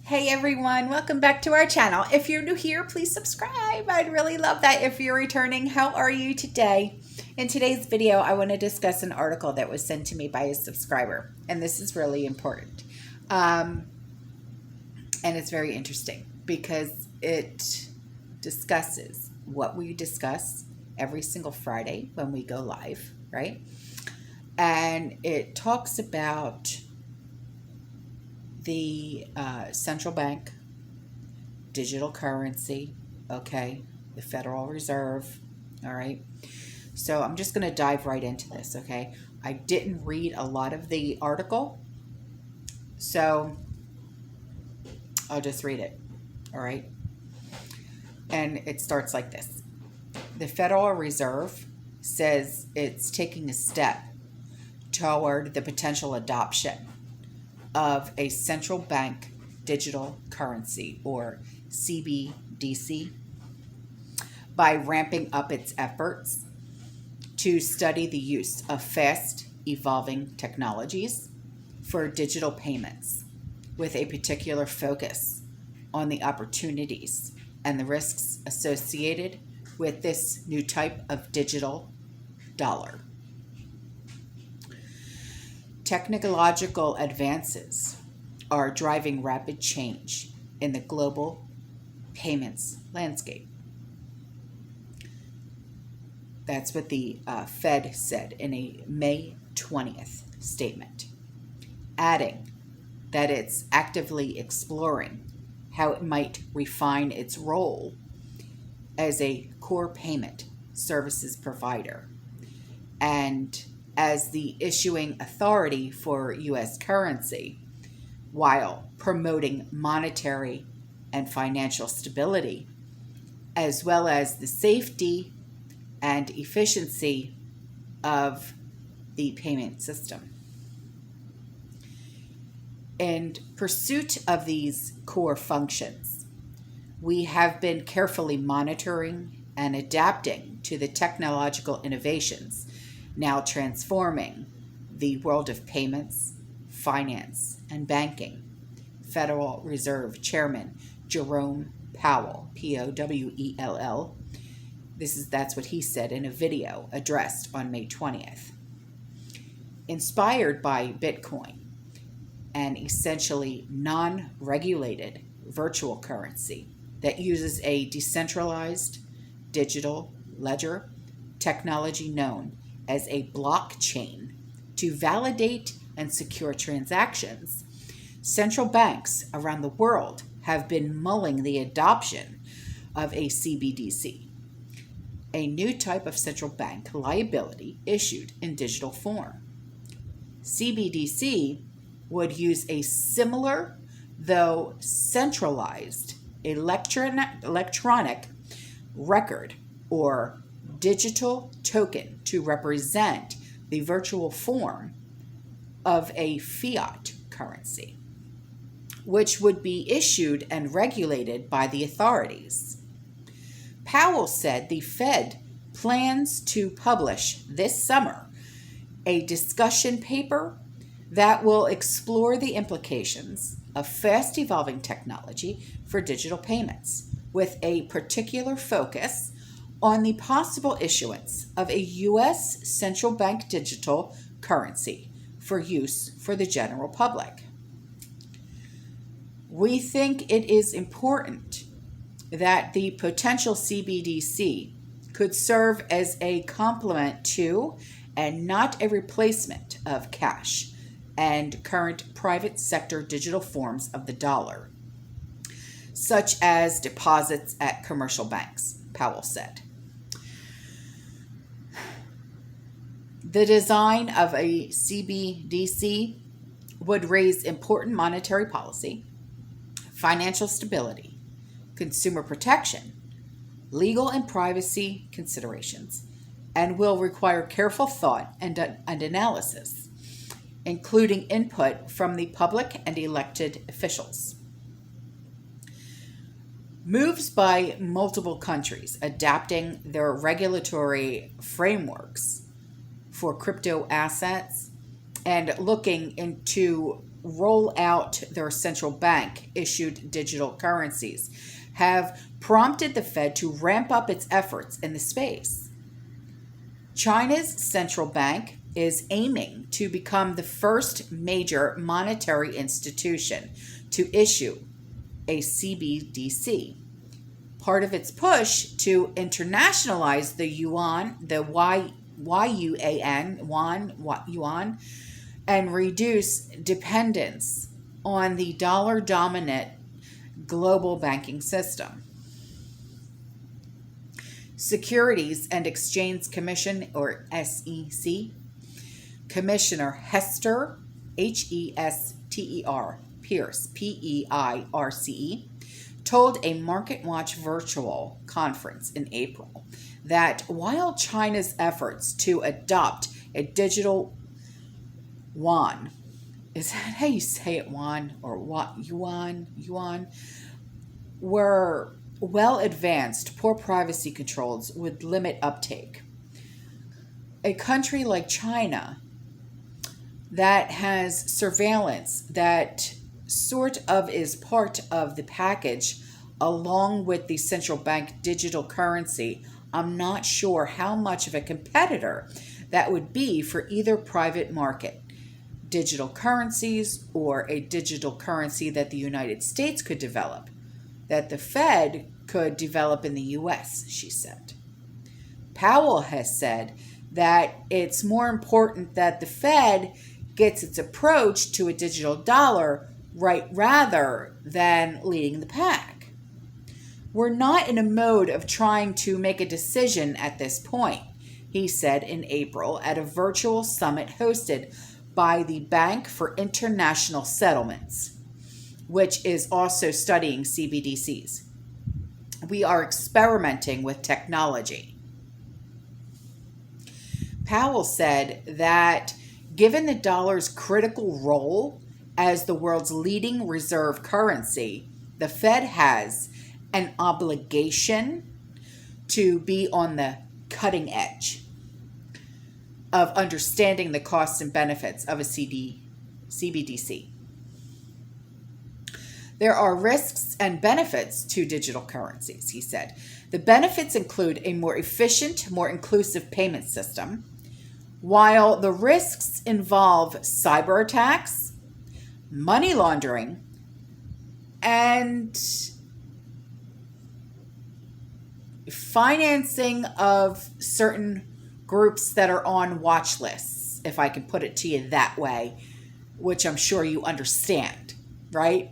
Hey everyone, welcome back to our channel. If you're new here, please subscribe. I'd really love that. If you're returning, how are you today? In today's video, I want to discuss an article that was sent to me by a subscriber, and this is really important. And it's very interesting because it discusses what we discuss every single Friday when we go live, right? And it talks about the central bank, digital currency, okay, the Federal Reserve, all right. So I'm just going to dive right into this, okay. I didn't read a lot of the article, so I'll just read it, all right. And it starts like this. The Federal Reserve says it's taking a step toward the potential adoption of a central bank digital currency, or CBDC, by ramping up its efforts to study the use of fast evolving technologies for digital payments, with a particular focus on the opportunities and the risks associated with this new type of digital dollar. Technological advances are driving rapid change in the global payments landscape. That's what the Fed said in a May 20th statement, adding that it's actively exploring how it might refine its role as a core payment services provider and as the issuing authority for U.S. currency, while promoting monetary and financial stability, as well as the safety and efficiency of the payment system. In pursuit of these core functions, we have been carefully monitoring and adapting to the technological innovations now transforming the world of payments, finance, and banking. Federal Reserve Chairman Jerome Powell, Powell, that's what he said in a video addressed on May 20th. Inspired by Bitcoin, an essentially non-regulated virtual currency that uses a decentralized digital ledger technology known as a blockchain to validate and secure transactions, central banks around the world have been mulling the adoption of a CBDC, a new type of central bank liability issued in digital form. CBDC would use a similar, though centralized, electronic record or digital token to represent the virtual form of a fiat currency, which would be issued and regulated by the authorities. Powell said the Fed plans to publish this summer a discussion paper that will explore the implications of fast evolving technology for digital payments, with a particular focus on the possible issuance of a U.S. central bank digital currency for use for the general public. We think it is important that the potential CBDC could serve as a complement to and not a replacement of cash and current private sector digital forms of the dollar, such as deposits at commercial banks, Powell said. The design of a CBDC would raise important monetary policy, financial stability, consumer protection, legal and privacy considerations, and will require careful thought and analysis, including input from the public and elected officials. Moves by multiple countries adapting their regulatory frameworks for crypto assets and looking into roll out their central bank issued digital currencies have prompted the Fed to ramp up its efforts in the space. China's central bank is aiming to become the first major monetary institution to issue a CBDC, part of its push to internationalize the yuan, the yuan, and reduce dependence on the dollar-dominant global banking system. Securities and Exchange Commission, or SEC, Commissioner Hester, Hester, Pierce, P-E-I-R-C-E, told a MarketWatch virtual conference in April that while China's efforts to adopt a digital yuan, is that how you say it, yuan, or what, yuan, were well advanced, poor privacy controls would limit uptake. A country like China that has surveillance that sort of is part of the package along with the central bank digital currency, I'm not sure how much of a competitor that would be for either private market digital currencies or a digital currency that the United States could develop, that the Fed could develop in the US, she said. Powell has said that it's more important that the Fed gets its approach to a digital dollar right rather than leading the pack. We're not in a mode of trying to make a decision at this point, he said in April at a virtual summit hosted by the Bank for International Settlements, which is also studying CBDCs. We are experimenting with technology. Powell said that given the dollar's critical role as the world's leading reserve currency, the Fed has an obligation to be on the cutting edge of understanding the costs and benefits of a CBDC. There are risks and benefits to digital currencies, he said. The benefits include a more efficient, more inclusive payment system, while the risks involve cyber attacks, money laundering, and financing of certain groups that are on watch lists, if I can put it to you that way, which I'm sure you understand, right?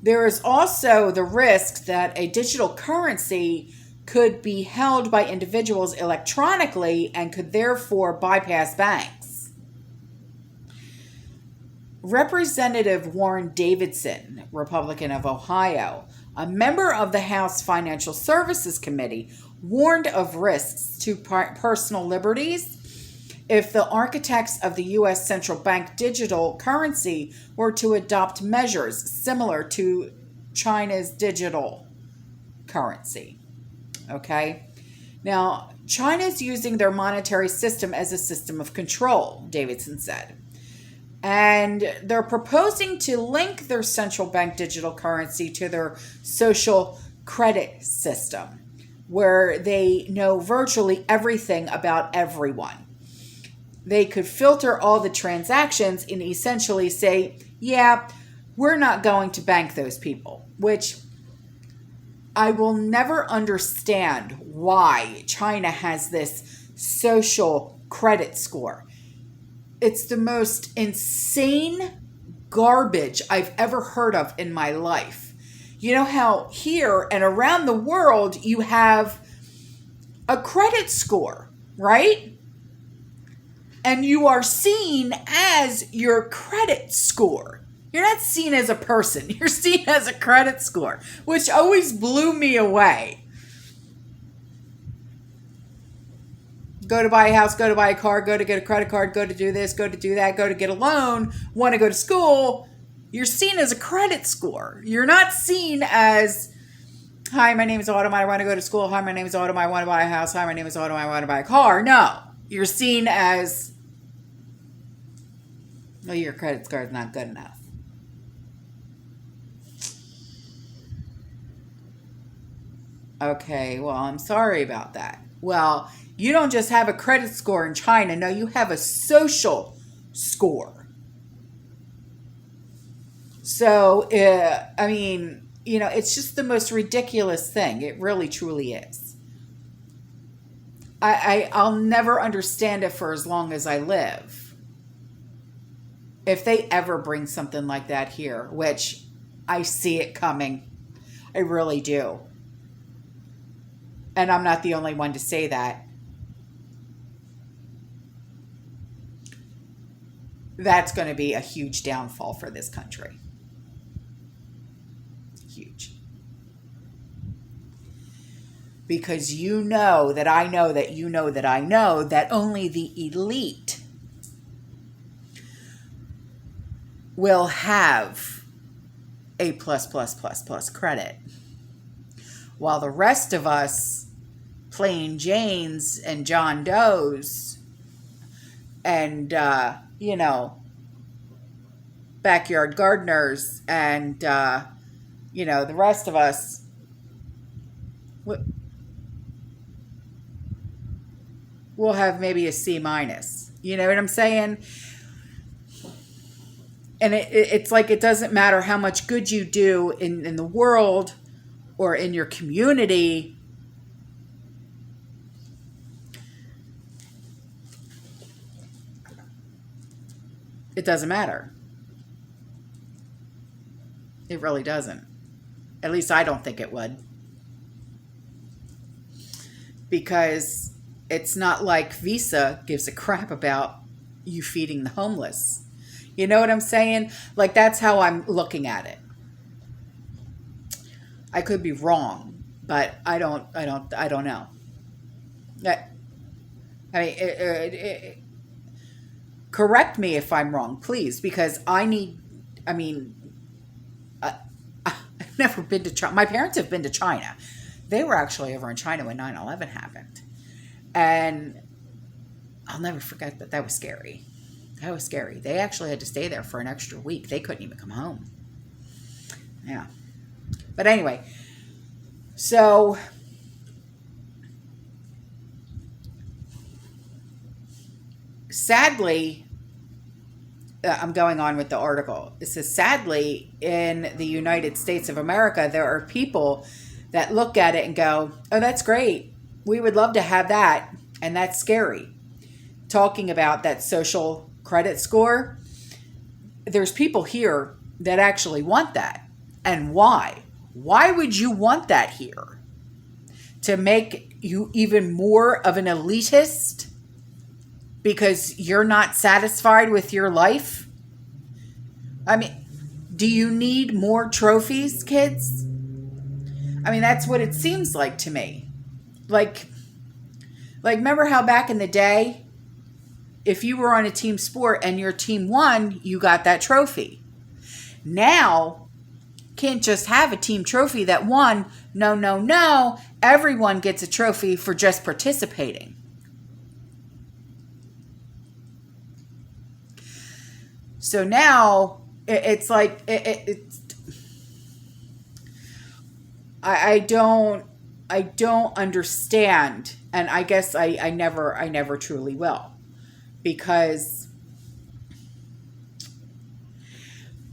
There is also the risk that a digital currency could be held by individuals electronically and could therefore bypass banks. Representative Warren Davidson, Republican of Ohio, a member of the House Financial Services Committee, warned of risks to personal liberties if the architects of the U.S. Central Bank digital currency were to adopt measures similar to China's digital currency. Okay? Now, China's using their monetary system as a system of control, Davidson said. And they're proposing to link their central bank digital currency to their social credit system, where they know virtually everything about everyone. They could filter all the transactions and essentially say, yeah, we're not going to bank those people, which I will never understand why China has this social credit score. It's the most insane garbage I've ever heard of in my life. You know how here and around the world you have a credit score, right? And you are seen as your credit score. You're not seen as a person. You're seen as a credit score, which always blew me away. Go to buy a house, go to buy a car, go to get a credit card, go to do this, go to do that, go to get a loan, want to go to school. You're seen as a credit score. You're not seen as, hi, my name is Autumn, I want to go to school. Hi, my name is Autumn, I want to buy a house. Hi, my name is Autumn, I want to buy a car. No, you're seen as Well, your credit score is not good enough. Okay, well, I'm sorry about that. Well, you don't just have a credit score in China. No, you have a social score. So, I mean, it's just the most ridiculous thing. It really, truly is. I'll never understand it for as long as I live. If they ever bring something like that here, which I see it coming, I really do. And I'm not the only one to say that. That's going to be a huge downfall for this country. Huge. Because you know that I know that you know that I know that only the elite will have a plus plus plus plus credit, while the rest of us, plain Janes and John Does and backyard gardeners and the rest of us, we'll have maybe a C minus. You know what I'm saying? And it's like it doesn't matter how much good you do in the world or in your community. It doesn't matter. It really doesn't. At least I don't think it would. Because it's not like Visa gives a crap about you feeding the homeless. You know what I'm saying? Like, that's how I'm looking at it. I could be wrong, but I don't know. I mean, correct me if I'm wrong, please, because I've never been to China. My parents have been to China. They were actually over in China when 9/11 happened. And I'll never forget that. That was scary. That was scary. They actually had to stay there for an extra week. They couldn't even come home. Yeah. But anyway, so sadly, I'm going on with the article. It says, sadly, in the United States of America, there are people that look at it and go, oh, that's great. We would love to have that. And that's scary. Talking about that social credit score, there's people here that actually want that. And why? Why would you want that here? To make you even more of an elitist? Because you're not satisfied with your life? I mean, do you need more trophies, kids? I mean, that's what it seems like to me. Like remember how back in the day, if you were on a team sport and your team won, you got that trophy. Now, can't just have a team trophy that won. No. Everyone gets a trophy for just participating. So now it's like I don't understand, and I guess I never truly will, because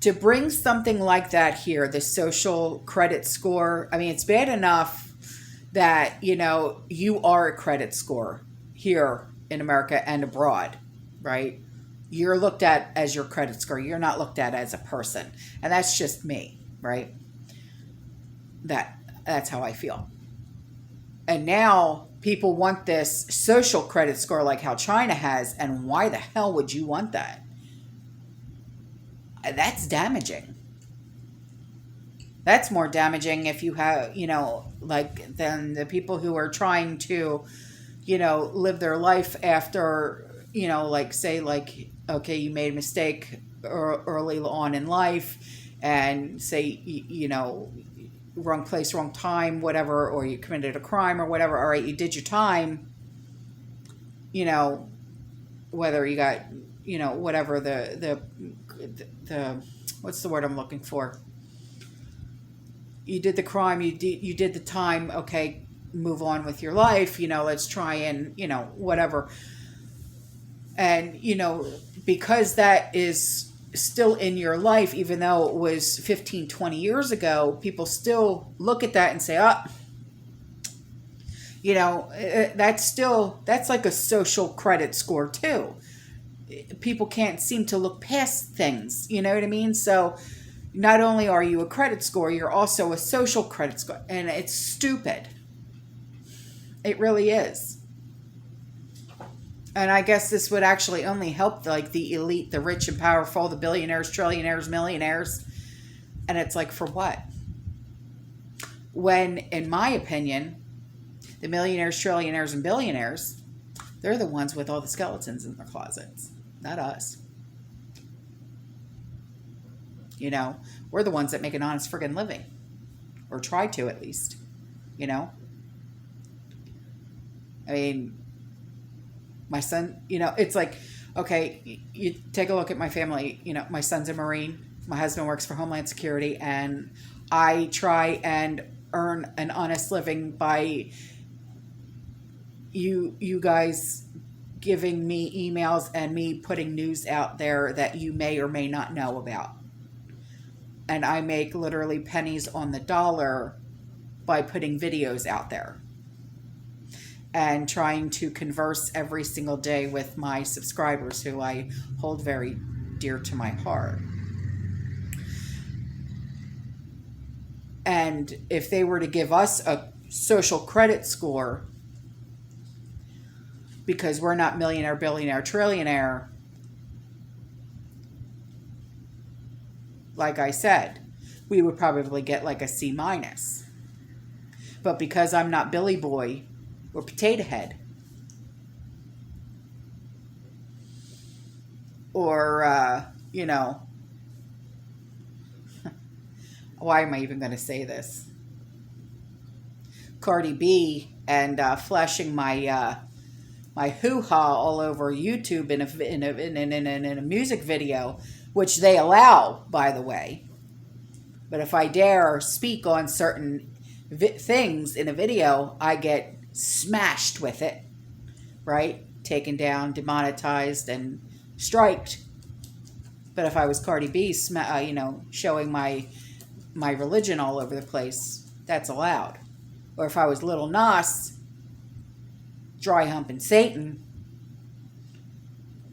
to bring something like that here, the social credit score, I mean, it's bad enough that you are a credit score here in America and abroad, right? You're looked at as your credit score. You're not looked at as a person. And that's just me, right? That's how I feel. And now people want this social credit score like how China has. And why the hell would you want that? That's damaging. That's more damaging if you have, than the people who are trying to, live their life after, okay, you made a mistake early on in life, and say, wrong place, wrong time, whatever, or you committed a crime or whatever. All right, you did your time, whether you got whatever the what's the word I'm looking for? You did the crime, you did the time, okay, move on with your life, let's try and, whatever. And, because that is still in your life, even though it was 15, 20 years ago, people still look at that and say, that's like a social credit score too. People can't seem to look past things, you know what I mean? So not only are you a credit score, you're also a social credit score, and it's stupid. It really is. And I guess this would actually only help like the elite, the rich and powerful, the billionaires, trillionaires, millionaires. And it's like, for what? When, in my opinion, the millionaires, trillionaires, and billionaires, they're the ones with all the skeletons in their closets, not us. We're the ones that make an honest friggin' living, or try to at least, I mean, my son, it's like, okay, you take a look at my family, my son's a Marine, my husband works for Homeland Security, and I try and earn an honest living by you guys giving me emails and me putting news out there that you may or may not know about. And I make literally pennies on the dollar by putting videos out there and trying to converse every single day with my subscribers, who I hold very dear to my heart. And if they were to give us a social credit score, because we're not millionaire, billionaire, trillionaire, like I said, we would probably get like a C minus. But because I'm not Billy Boy or Potato Head, or, why am I even going to say this? Cardi B, and flashing my my hoo-ha all over YouTube in a music video, which they allow, by the way. But if I dare speak on certain things in a video, I get smashed with it, right? Taken down, demonetized, and striked. But if I was Cardi B, showing my religion all over the place, that's allowed. Or if I was Little Nas, dry humping Satan,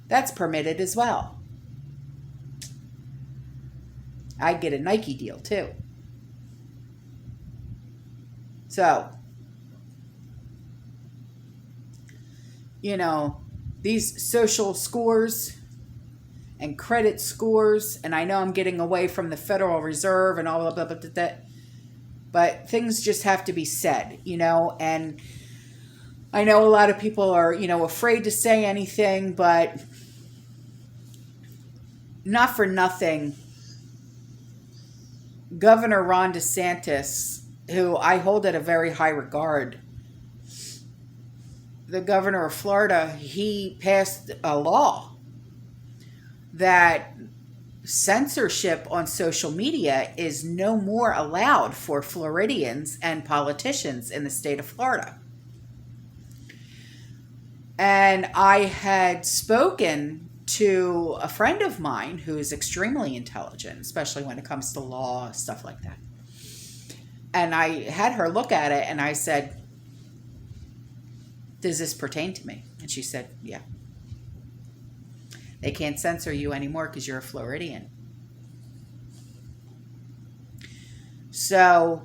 that's permitted as well. I'd get a Nike deal too. So, these social scores and credit scores, and I know I'm getting away from the Federal Reserve and all of that, but things just have to be said, and I know a lot of people are, afraid to say anything, but not for nothing. Governor Ron DeSantis, who I hold at a very high regard, the governor of Florida, he passed a law that censorship on social media is no more allowed for Floridians and politicians in the state of Florida. And I had spoken to a friend of mine who is extremely intelligent, especially when it comes to law, stuff like that. And I had her look at it and I said, does this pertain to me? And she said, yeah. They can't censor you anymore because you're a Floridian. So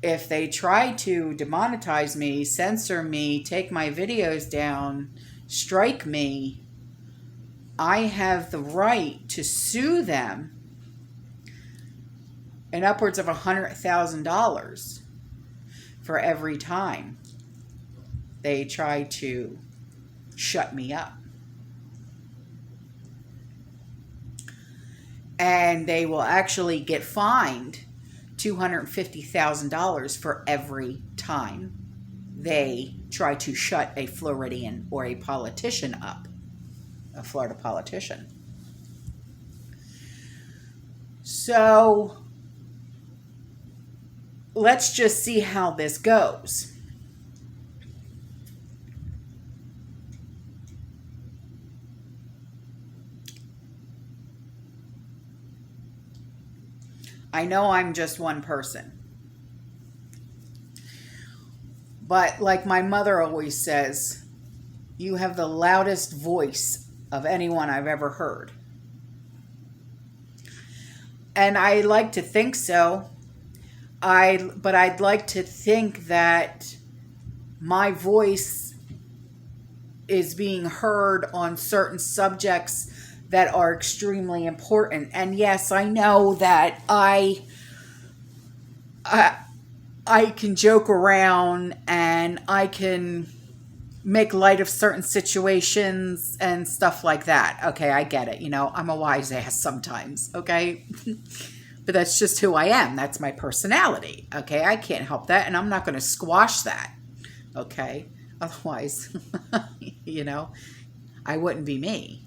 if they try to demonetize me, censor me, take my videos down, strike me, I have the right to sue them in upwards of $100,000 for every time they try to shut me up. And they will actually get fined $250,000 for every time they try to shut a Floridian or a politician up, a Florida politician. So let's just see how this goes. I know I'm just one person. But like my mother always says, you have the loudest voice of anyone I've ever heard. And I like to think so. But I'd like to think that my voice is being heard on certain subjects that are extremely important. And yes, I know that I can joke around and I can make light of certain situations and stuff like that. Okay, I get it. You know, I'm a wise ass sometimes, okay? But that's just who I am. That's my personality, okay? I can't help that, and I'm not going to squash that, okay? Otherwise, you know, I wouldn't be me.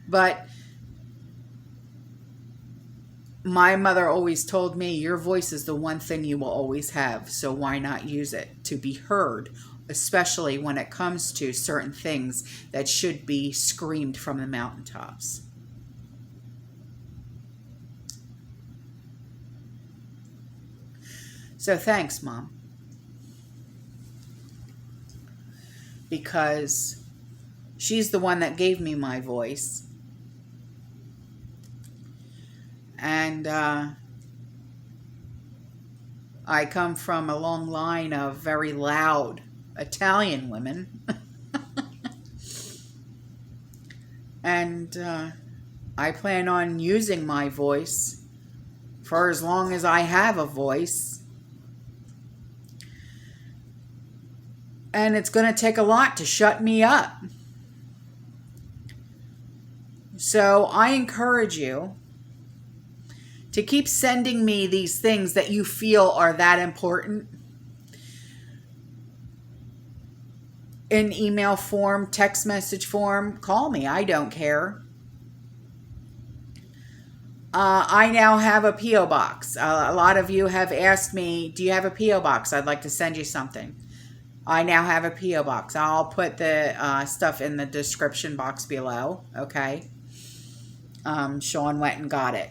But my mother always told me, your voice is the one thing you will always have, so why not use it to be heard, especially when it comes to certain things that should be screamed from the mountaintops. So thanks, Mom. Because she's the one that gave me my voice. And I come from a long line of very loud Italian women. And I plan on using my voice for as long as I have a voice. And it's going to take a lot to shut me up. So I encourage you to keep sending me these things that you feel are that important in email form, text message form. Call me. I don't care. I now have a P.O. box. A lot of you have asked me, do you have a P.O. box? I'd like to send you something. I now have a P.O. box. I'll put the stuff in the description box below. Okay. Sean went and got it.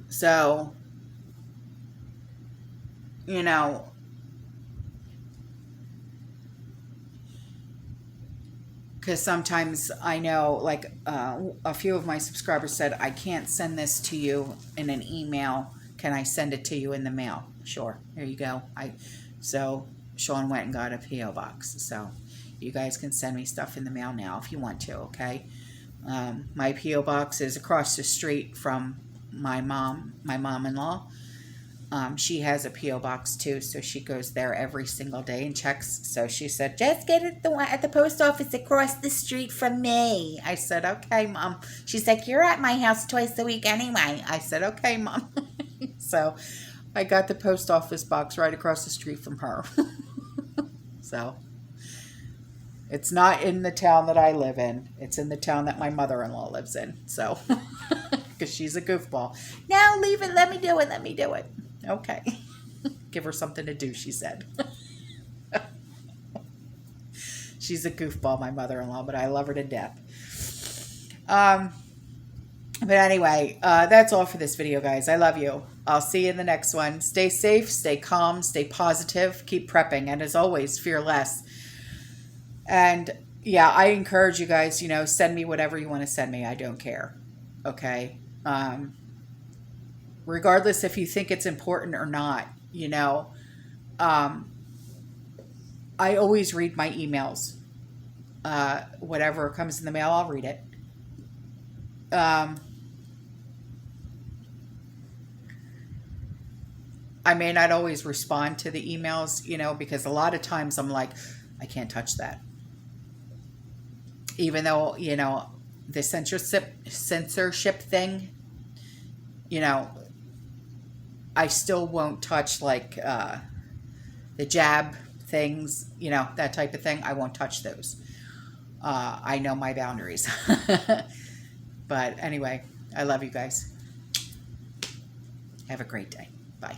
So, you know, because sometimes I know, like, a few of my subscribers said, I can't send this to you in an email. Can I send it to you in the mail? Sure. There you go. So Sean went and got a P.O. box. So you guys can send me stuff in the mail now if you want to, okay? My P.O. box is across the street from my mom-in-law. She has a P.O. box too, so she goes there every single day and checks. So she said, just get it at the post office across the street from me. I said, okay, Mom. She's like, you're at my house twice a week anyway. I said, okay, Mom. So I got the post office box right across the street from her. So it's not in the town that I live in. It's in the town that my mother-in-law lives in. So, because she's a goofball. Now leave it. Let me do it. Let me do it. Okay. Give her something to do, she said. She's a goofball, my mother-in-law, but I love her to death. But anyway, that's all for this video, guys. I love you. I'll see you in the next one. Stay safe, stay calm, stay positive, keep prepping, and as always, fear less. And yeah, I encourage you guys, send me whatever you want to send me. I don't care. Okay. Regardless if you think it's important or not, I always read my emails. Whatever comes in the mail, I'll read it. I may not always respond to the emails, because a lot of times I'm like, I can't touch that. Even though, the censorship thing you know, I still won't touch like the jab things, you know, that type of thing. I won't touch those. I know my boundaries. But anyway, I love you guys. Have a great day. Bye.